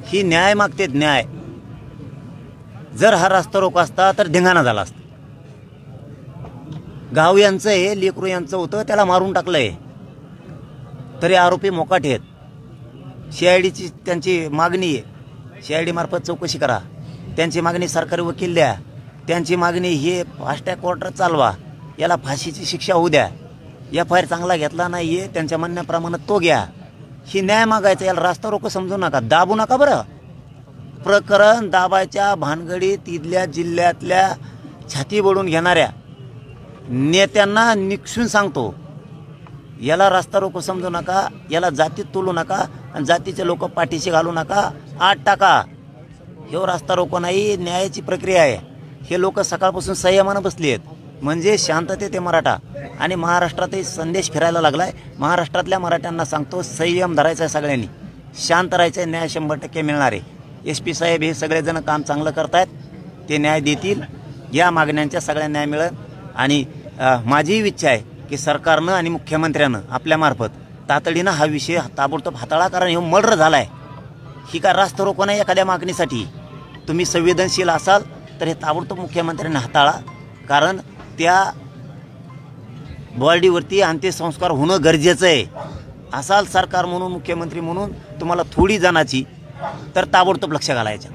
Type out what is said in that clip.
ही न्याय मागतेत, न्याय. जर हा रस्ता रोको असता तर धिंगाणा झाला असता. गाव यांचं आहे, लेकरू यांचं होतं, त्याला मारून टाकलंय, तरी आरोपी मोकाट आहेत. CIDची त्यांची मागणी आहे, CID मार्फत चौकशी करा. त्यांची मागणी सरकारी वकील द्या. त्यांची मागणी हे फास्ट ट्रॅक कोर्टात चालवा, याला फाशीची शिक्षा होऊ द्या. FIR चांगला घेतला नाही आहे, त्यांच्या म्हणण्याप्रमाणे तो घ्या. ही न्याय मागायचा, याला रास्ता रोको समजू नका, दाबू नका. बरं, प्रकरण दाबायच्या भानगडीत इथल्या जिल्ह्यातल्या छाती बडून घेणाऱ्या नेत्यांना निक्षून सांगतो, याला रास्ता रोको समजू नका, याला जातीत तोलू नका आणि जातीचे लोक पाठीशी घालू नका, आत टाका. हे रास्ता रोको नाही, न्यायाची प्रक्रिया आहे. हे लोक सकाळपासून संयमानं बसली आहेत, म्हणजे शांततेत ते मराठा. आणि महाराष्ट्रातही संदेश फिरायला लागलाय. महाराष्ट्रातल्या मराठ्यांना सांगतो, संयम धरायचा आहे, सगळ्यांनी शांत राहायचं आहे. न्याय 100% मिळणार आहे. SP साहेब हे सगळेजण काम चांगलं करतायत, ते न्याय देतील. या मागण्यांच्या सगळ्या न्याय मिळेल. आणि माझी इच्छा आहे की सरकारनं आणि मुख्यमंत्र्यानं आपल्यामार्फत तातडीनं हा विषय ताबडतोब हाताळा. कारण हे मर्डर झाला आहे, ही का रास्ता रोको नाही एखाद्या मागणीसाठी. तुम्ही संवेदनशील असाल तर हे ताबडतोब मुख्यमंत्र्यांनी हाताळा. कारण त्या बॉडीवरती अंत्यसंस्कार होणं गरजेचं आहे. असाल सरकार म्हणून, मुख्यमंत्री म्हणून तुम्हाला थोडी जणाची तर ताबडतोब लक्ष घालायचं.